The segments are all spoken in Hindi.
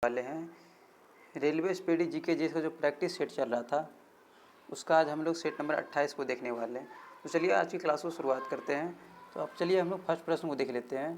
वाले हैं रेलवे स्पीड जीके जिसका जो प्रैक्टिस सेट चल रहा था उसका आज हम लोग सेट नंबर 28 को देखने वाले हैं। तो चलिए आज की क्लास को शुरुआत करते हैं। तो अब चलिए हम लोग फर्स्ट प्रश्न को देख लेते हैं।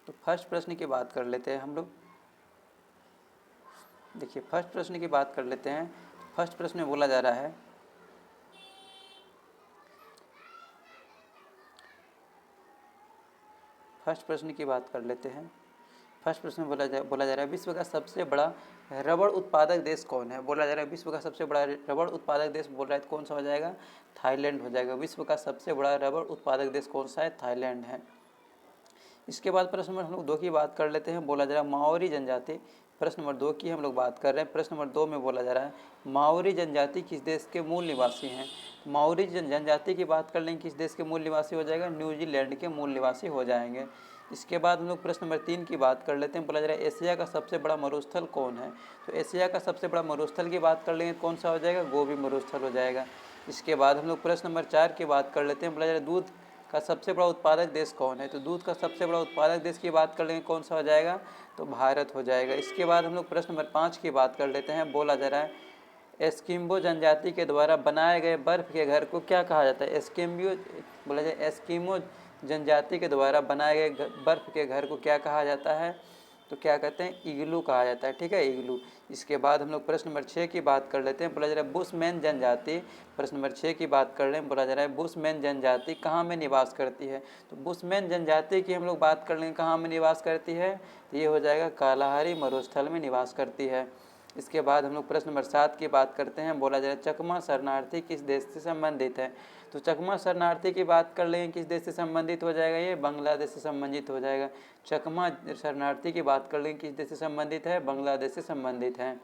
तो फर्स्ट प्रश्न की बात कर लेते हैं हम लोग। देखिए फर्स्ट प्रश्न की बात कर लेते हैं। फर्स्ट प्रश्न में बोला जा रहा है फर्स्ट प्रश्न की बात कर लेते हैं। फर्स्ट प्रश्न में बोला जा रहा है विश्व का सबसे बड़ा रबड़ उत्पादक देश कौन है। बोला जा रहा है विश्व का सबसे बड़ा रबड़ उत्पादक देश बोल रहा है कौन सा हो जाएगा, थाईलैंड हो जाएगा। विश्व का सबसे बड़ा रबड़ उत्पादक देश कौन सा है, थाईलैंड है। इसके बाद प्रश्न नंबर हम लोग 2 की बात कर लेते हैं। बोला जा रहा है माओरी जनजाति, प्रश्न नंबर 2 की हम लोग बात कर रहे हैं। प्रश्न नंबर 2 में बोला जा रहा है माओरी जनजाति किस देश के मूल निवासी हैं। माओरी जनजाति की बात कर लेंगे किस देश के मूल निवासी हो जाएगा, न्यूजीलैंड के मूल निवासी हो जाएंगे। इसके बाद हम लोग प्रश्न नंबर 3 की बात कर लेते हैं। बोला जा रहा है एशिया का सबसे बड़ा मरुस्थल कौन है। तो एशिया का सबसे बड़ा मरुस्थल की बात कर लेंगे कौन सा हो जाएगा, गोबी मरुस्थल हो जाएगा। इसके बाद हम लोग प्रश्न नंबर 4 की बात कर लेते हैं। बोला जा रहा है दूध का सबसे बड़ा उत्पादक देश कौन है। तो दूध का सबसे बड़ा उत्पादक देश की बात कर लेंगे कौन सा हो जाएगा, तो भारत हो जाएगा। इसके बाद हम लोग प्रश्न नंबर 5 की बात कर लेते हैं। बोला जा रहा है एस्किमो जनजाति के द्वारा बनाए गए बर्फ के घर को क्या कहा जाता है। बोला जाए एस्किमो जनजाति के द्वारा बनाए गए बर्फ के घर को क्या कहा जाता है, तो क्या कहते हैं, इग्लू कहा जाता है। ठीक है, इग्लू। इसके बाद हम लोग प्रश्न नंबर 6 की बात कर लेते हैं। बोला जा रहा है बुशमैन जनजाति, प्रश्न नंबर 6 की बात कर रहे हैं। बोला जा रहा है बुशमैन जनजाति कहाँ में निवास करती है। तो बुशमैन जनजाति की हम लोग बात कर लेंगे कहाँ में निवास करती है, तो ये हो जाएगा कालाहारी मरुस्थल में निवास करती है। इसके बाद हम लोग प्रश्न नंबर 7 की बात करते हैं। बोला जा रहा है चकमा शरणार्थी किस देश से संबंधित है। तो चकमा शरणार्थी की बात कर लेंगे किस देश से संबंधित हो जाएगा, ये बांग्लादेश से संबंधित हो जाएगा। चकमा शरणार्थी की बात कर लेंगे किस देश से संबंधित है, बांग्लादेश से संबंधित है।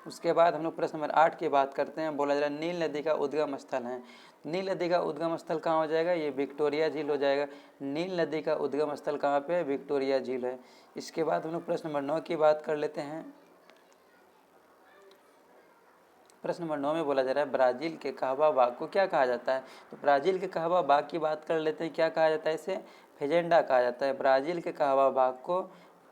उसके बाद हम लोग प्रश्न नंबर 8 की बात करते हैं। बोला जा रहा है नील नदी का उद्गम स्थल है। नील नदी का उद्गम स्थल कहाँ हो जाएगा, ये विक्टोरिया झील हो जाएगा। नील नदी का उद्गम स्थल कहाँ पे है, विक्टोरिया झील है। इसके बाद हम लोग प्रश्न नंबर 9 की बात कर लेते हैं। प्रश्न नंबर 9 में बोला जा रहा है ब्राज़ील के कहवा बाग को क्या कहा जाता है। तो ब्राज़ील के कहवा बाग की बात कर लेते हैं, क्या कहा जाता है, इसे फेजेंडा कहा जाता है। ब्राज़ील के कहवा बाग को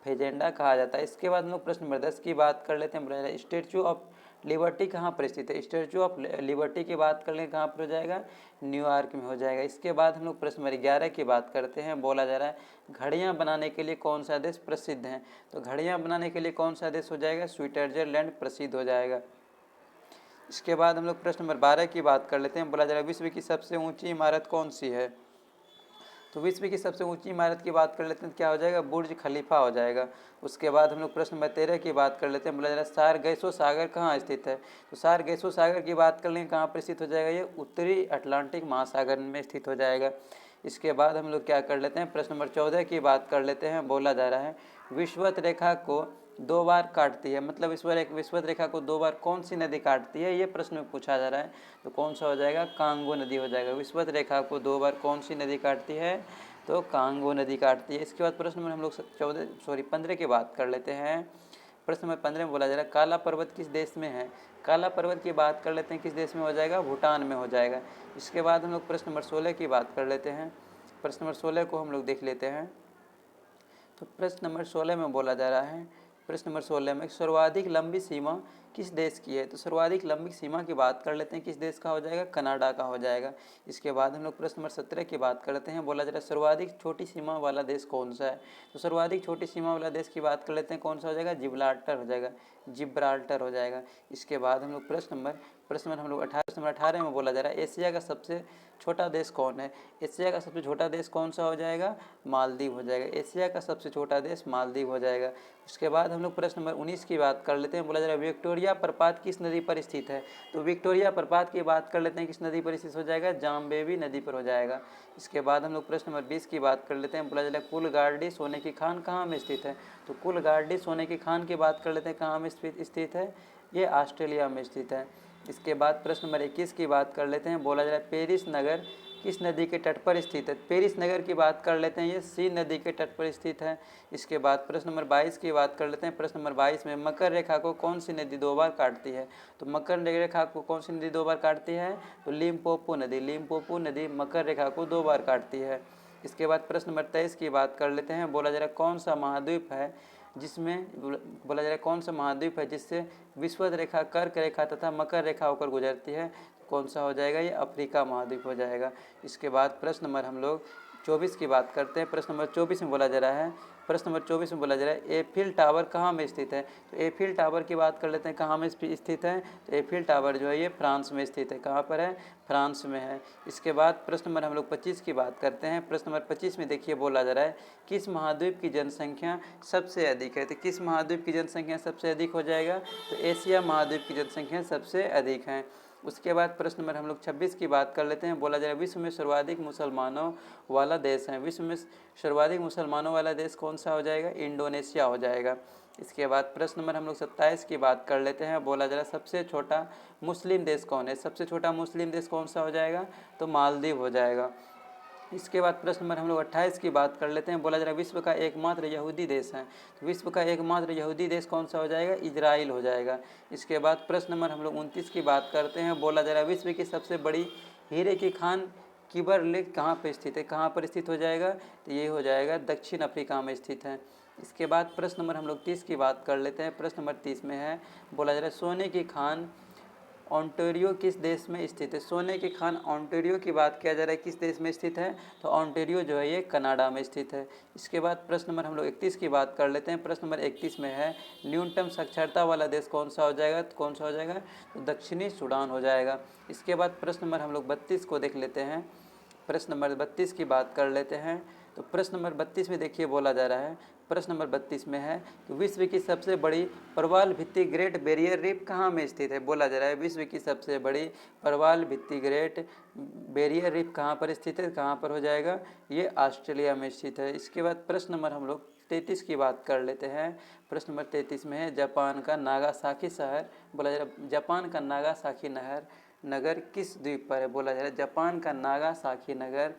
फेजेंडा कहा जाता है। इसके बाद हम लोग प्रश्न नंबर 10 की बात कर लेते हैं। स्टैचू ऑफ लिबर्टी कहाँ पर स्थित है। स्टैचू ऑफ लिबर्टी की बात कर लें कहाँ पर हो जाएगा, न्यूयॉर्क में हो जाएगा। इसके बाद हम लोग प्रश्न नंबर 11 की बात करते हैं। बोला जा रहा है घड़ियाँ बनाने के लिए कौन सा देश प्रसिद्ध है। तो घड़ियाँ बनाने के लिए कौन सा देश हो जाएगा, स्विट्जरलैंड प्रसिद्ध हो जाएगा। इसके बाद हम लोग प्रश्न नंबर 12 की बात कर लेते हैं। बोला जा रहा है विश्व की सबसे ऊंची इमारत कौन सी है। तो विश्व की सबसे ऊंची इमारत की बात कर लेते हैं, क्या हो जाएगा, बुर्ज खलीफा हो जाएगा। उसके बाद हम लोग प्रश्न नंबर 13 की बात कर लेते हैं। बोला जा रहा है सारगैसो सागर कहाँ स्थित है। तो सारगैसो सागर की बात कर लेंगे कहाँ पर स्थित हो जाएगा, ये उत्तरी अटलांटिक महासागर में स्थित हो जाएगा। इसके बाद हम लोग क्या कर लेते हैं, प्रश्न नंबर 14 की बात कर लेते हैं। बोला जा रहा है विषुवत रेखा को 2 बार काटती है, मतलब विषुवत रेखा को 2 बार कौन सी नदी काटती है, ये प्रश्न में पूछा जा रहा है। तो कौन सा हो जाएगा, कांगो नदी हो जाएगा। विषुवत रेखा को 2 बार कौन सी नदी काटती है, तो कांगो नदी काटती है। इसके बाद प्रश्न में हम लोग 15 की बात कर लेते हैं। प्रश्न नंबर 15 में बोला जा रहा है काला पर्वत किस देश में है। काला पर्वत की बात कर लेते हैं, किस देश में हो जाएगा, भूटान में हो जाएगा। इसके बाद हम लोग प्रश्न नंबर 16 की बात कर लेते हैं। प्रश्न नंबर 16 को हम लोग देख लेते हैं। तो प्रश्न नंबर 16 में बोला जा रहा है, प्रश्न नंबर 16 में सर्वाधिक लंबी सीमा किस देश की है। तो सर्वाधिक लंबी सीमा की बात कर लेते हैं, किस देश का हो जाएगा, कनाडा का हो जाएगा। इसके बाद हम लोग प्रश्न नंबर 17 की बात करते हैं। बोला जा रहा है सर्वाधिक छोटी सीमा वाला देश कौन सा है। तो सर्वाधिक छोटी सीमा वाला देश की बात कर लेते हैं, कौन सा हो जाएगा, जिब्राल्टर हो जाएगा, जिब्राल्टर हो जाएगा। इसके बाद हम लोग प्रश्न नंबर हम लोग 18 में बोला जा रहा है एशिया का सबसे छोटा देश कौन है। एशिया का सबसे छोटा देश कौन सा हो जाएगा, मालदीव हो जाएगा। एशिया का सबसे छोटा देश मालदीव हो जाएगा। इसके बाद हम लोग प्रश्न नंबर 19 की बात कर लेते हैं। बोला जा रहा है विक्टोरिया प्रपात किस नदी पर स्थित है। तो विक्टोरिया प्रपात की बात कर लेते हैं, किस नदी पर स्थित हो जाएगा, जाम्बेवी नदी पर हो जाएगा। इसके बाद हम लोग प्रश्न नंबर 20 की बात कर लेते हैं। बोला जा रहा है कुलगार्डी सोने की खान कहाँ में स्थित है। तो कुलगार्डी सोने की खान की बात कर लेते हैं, कहाँ में स्थित है, ये ऑस्ट्रेलिया में स्थित है। इसके बाद प्रश्न नंबर 21 की बात कर लेते हैं। बोला जा रहा है पेरिस नगर किस नदी के तट पर स्थित है। पेरिस नगर की बात कर लेते हैं, ये सी नदी के तट पर स्थित है। इसके बाद प्रश्न नंबर 22 की बात कर लेते हैं। प्रश्न नंबर 22 में मकर रेखा को कौन सी नदी 2 बार काटती है। तो मकर रेखा को कौन सी नदी 2 बार काटती है, तो लिम्पोपो नदी मकर रेखा को 2 बार काटती है। इसके बाद प्रश्न नंबर 23 की बात कर लेते हैं। बोला जा रहा है कौन सा महाद्वीप है जिसमें बोला जा रहा है कौन सा महाद्वीप है जिससे विषुवत रेखा, कर्क रेखा तथा मकर रेखा होकर गुजरती है, कौन सा हो जाएगा, ये अफ्रीका महाद्वीप हो जाएगा। इसके बाद प्रश्न नंबर हम लोग 24 की बात करते हैं। प्रश्न नंबर 24 में बोला जा रहा है, प्रश्न नंबर 24 में बोला जा रहा है एफिल टावर कहाँ में स्थित है। तो एफिल टावर की बात कर लेते हैं, कहाँ में स्थित है। तो एफिल टावर जो है ये फ्रांस में स्थित है। कहाँ पर है, फ्रांस में है। इसके बाद प्रश्न नंबर हम लोग 25 की बात करते हैं। प्रश्न नंबर 25 में देखिए बोला जा रहा है किस महाद्वीप की जनसंख्या सबसे अधिक है। तो किस महाद्वीप की जनसंख्या सबसे अधिक हो जाएगा, तो एशिया महाद्वीप की जनसंख्या सबसे अधिक है। उसके बाद प्रश्न नंबर हम लोग 26 की बात कर लेते हैं। बोला जा रहा है विश्व में सर्वाधिक मुसलमानों वाला देश है। विश्व में सर्वाधिक मुसलमानों वाला देश कौन सा हो जाएगा, इंडोनेशिया हो जाएगा। इसके बाद प्रश्न नंबर हम लोग 27 की बात कर लेते हैं। बोला जा रहा है सबसे छोटा मुस्लिम देश कौन है। सबसे छोटा मुस्लिम देश कौन सा हो जाएगा, तो मालदीव हो जाएगा। इसके बाद प्रश्न नंबर हम लोग 28 की बात कर लेते हैं। बोला जा रहा है विश्व का एकमात्र यहूदी देश है। तो विश्व का एकमात्र यहूदी देश कौन सा हो जाएगा, इजराइल हो जाएगा। इसके बाद प्रश्न नंबर हम लोग 29 की बात करते हैं। बोला जा रहा है विश्व की सबसे बड़ी हीरे की खान किबर लेक कहाँ पर स्थित है। कहाँ पर स्थित हो जाएगा, तो ये हो जाएगा दक्षिण अफ्रीका में स्थित है। इसके बाद प्रश्न नंबर हम लोग 30 की बात कर लेते हैं। प्रश्न नंबर 30 में है, बोला जा रहा है सोने की खान ओंटारियो किस देश में स्थित है। सोने की खान ओंटारियो की बात किया जा रहा है, किस देश में स्थित है, तो ओंटारियो जो है ये कनाडा में स्थित है। इसके बाद प्रश्न नंबर हम लोग 31 की बात कर लेते हैं। प्रश्न नंबर 31 में है न्यूनतम साक्षरता वाला देश कौन सा हो जाएगा, तो कौन सा हो जाएगा, तो दक्षिणी सूडान हो जाएगा। इसके बाद प्रश्न नंबर हम लोग 32 को देख लेते हैं। प्रश्न नंबर 32 की बात कर लेते हैं। तो प्रश्न नंबर 32 में देखिए बोला जा रहा है, प्रश्न नंबर 32 में है कि विश्व की सबसे बड़ी प्रवाल भित्ति ग्रेट बैरियर रीफ कहाँ में स्थित है। बोला जा रहा है विश्व की सबसे बड़ी प्रवाल भित्ति ग्रेट बैरियर रीफ कहाँ पर स्थित है, कहाँ पर हो जाएगा, ये ऑस्ट्रेलिया में स्थित है। इसके बाद प्रश्न नंबर हम लोग 33 की बात कर लेते हैं। प्रश्न नंबर 33 में है जापान का नागासाकी शहर, बोला जा रहा है जापान का नागासाकी नगर किस द्वीप पर है। बोला जा रहा है जापान का नागासाकी नगर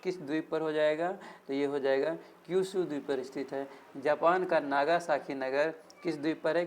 किस द्वीप पर हो जाएगा, तो ये हो जाएगा क्यूशू द्वीप पर स्थित है। जापान का नागासाकी नगर किस द्वीप पर है,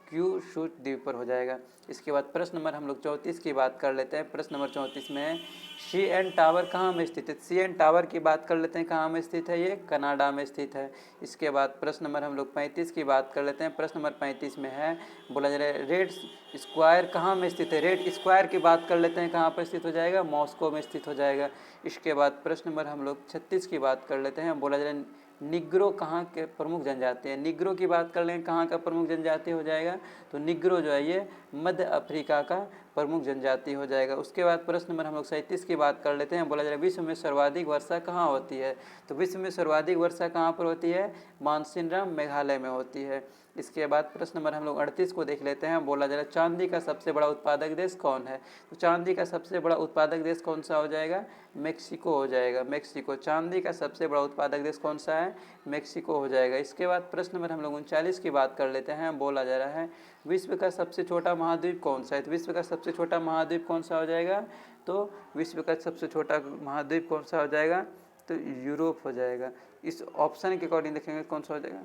क्यूशू द्वीप पर हो जाएगा। इसके बाद प्रश्न नंबर हम लोग 34 की बात कर लेते हैं। प्रश्न नंबर 34 में CN टावर कहाँ में स्थित है। CN टावर की बात कर लेते हैं, कहाँ में स्थित है, ये कनाडा में स्थित है। इसके बाद प्रश्न नंबर हम लोग 35 की बात कर लेते हैं। प्रश्न नंबर 35 में है, बोला जा रहा है रेड स्क्वायर कहाँ में स्थित है। रेड स्क्वायर की बात कर लेते हैं, कहाँ पर स्थित हो जाएगा, मॉस्को में स्थित हो जाएगा। इसके बाद प्रश्न नंबर हम लोग 36 की बात कर लेते हैं। बोला जा रहा है निग्रो कहाँ के प्रमुख जनजाति है। निग्रो की बात कर लें, कहाँ का प्रमुख जनजाति हो जाएगा, तो निग्रो जो है ये मध्य अफ्रीका का प्रमुख जनजाति हो जाएगा। उसके बाद प्रश्न नंबर हम लोग 37 की बात कर लेते हैं। बोला जा रहा है विश्व में सर्वाधिक वर्षा कहाँ होती है। तो विश्व में सर्वाधिक वर्षा कहाँ पर होती है, मानसिनराम मेघालय में होती है। इसके बाद प्रश्न नंबर हम लोग 38 को देख लेते हैं। बोला जा रहा है चांदी का सबसे बड़ा उत्पादक देश कौन है। तो चांदी का सबसे बड़ा उत्पादक देश कौन सा हो जाएगा, मेक्सिको हो जाएगा। मेक्सिको, चांदी का सबसे बड़ा उत्पादक देश कौन सा है, मेक्सिको हो जाएगा। इसके बाद प्रश्न नंबर हम लोग 39 की बात कर लेते हैं। बोला जा रहा है विश्व का सबसे छोटा महाद्वीप कौन सा है। तो विश्व का सबसे छोटा महाद्वीप कौन सा हो जाएगा, तो विश्व का सबसे छोटा महाद्वीप कौन सा हो जाएगा, तो यूरोप हो जाएगा। इस ऑप्शन के अकॉर्डिंग देखेंगे कौन सा हो जाएगा।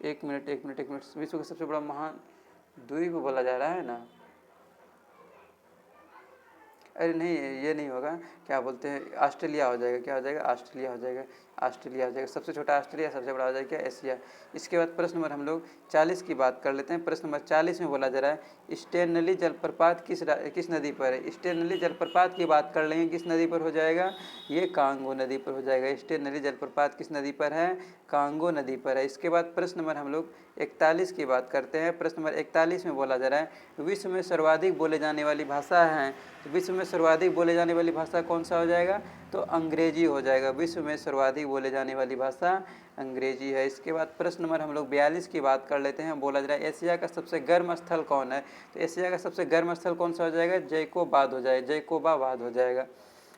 एक मिनट विश्व का सबसे बड़ा महाद्वीप बोला जा रहा है ना, अरे नहीं ये नहीं होगा, क्या बोलते हैं, ऑस्ट्रेलिया हो जाएगा। क्या हो जाएगा, ऑस्ट्रेलिया हो जाएगा। ऑस्ट्रेलिया हो जाएगा, सबसे छोटा ऑस्ट्रेलिया, सबसे बड़ा हो जाएगा क्या, एशिया। इसके बाद प्रश्न नंबर हम लोग 40 की बात कर लेते हैं। प्रश्न नंबर 40 में बोला जा रहा है स्टेनली जलप्रपात किस नदी पर है। स्टेनली जलप्रपात की बात कर लेंगे, किस नदी पर हो जाएगा, ये कांगो नदी पर हो जाएगा। स्टेनली जलप्रपात किस नदी पर है, कांगो नदी पर है। इसके बाद प्रश्न नंबर हम लोग 41 की बात करते हैं। प्रश्न नंबर 41 में बोला जा रहा है विश्व में सर्वाधिक बोले जाने वाली भाषा है। तो विश्व में सर्वाधिक बोले जाने वाली भाषा कौन सा हो जाएगा, तो अंग्रेजी हो जाएगा। विश्व में सर्वाधिक बोले जाने वाली भाषा अंग्रेजी है। इसके बाद प्रश्न नंबर हम लोग 42 की बात कर लेते हैं। बोला जा रहा है एशिया का सबसे गर्म स्थल कौन है। तो एशिया का सबसे गर्म स्थल कौन सा हो जाएगा, जैकोबाद हो जाएगा, जैकोबाबाद हो जाएगा।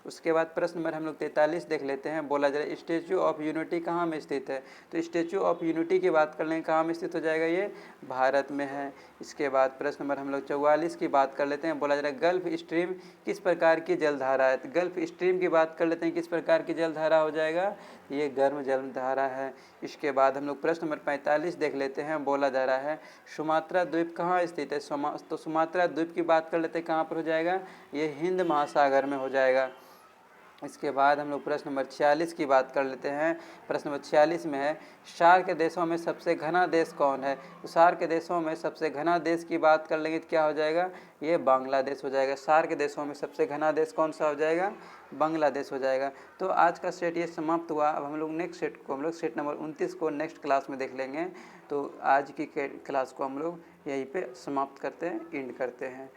उसके बाद प्रश्न नंबर हम लोग 43 देख लेते हैं। बोला जा रहा है स्टैचू ऑफ यूनिटी कहाँ में स्थित है। तो स्टैचू ऑफ यूनिटी की बात कर लें, कहाँ में स्थित हो जाएगा, ये भारत में है। इसके बाद प्रश्न नंबर हम लोग 44 की बात कर लेते हैं। बोला जा रहा है गल्फ स्ट्रीम किस प्रकार की जलधारा है। तो गल्फ स्ट्रीम की बात कर लेते हैं, किस प्रकार की जलधारा हो जाएगा, ये गर्म जलधारा है। इसके बाद हम लोग प्रश्न नंबर 45 देख लेते हैं। बोला जा रहा है सुमात्रा द्वीप कहाँ स्थित है। तो सुमात्रा द्वीप की बात कर लेते हैं, कहाँ पर हो जाएगा, ये हिंद महासागर में हो जाएगा। इसके बाद हम लोग प्रश्न नंबर 46 की बात कर लेते हैं। प्रश्न नंबर 46 में है, सार्क के देशों में सबसे घना देश कौन है? तो सार्क के देशों में सबसे घना देश की बात कर लेंगे तो क्या हो जाएगा? ये बांग्लादेश हो जाएगा। सार्क के देशों में सबसे घना देश कौन सा हो जाएगा? बांग्लादेश हो जाएगा। तो आज का सेट ये समाप्त हुआ। अब हम लोग नेक्स्ट सेट को, हम लोग सेट नंबर 29 को नेक्स्ट क्लास में देख लेंगे। तो आज की क्लास को हम लोग यहीं पे समाप्त करते हैं, एंड करते हैं।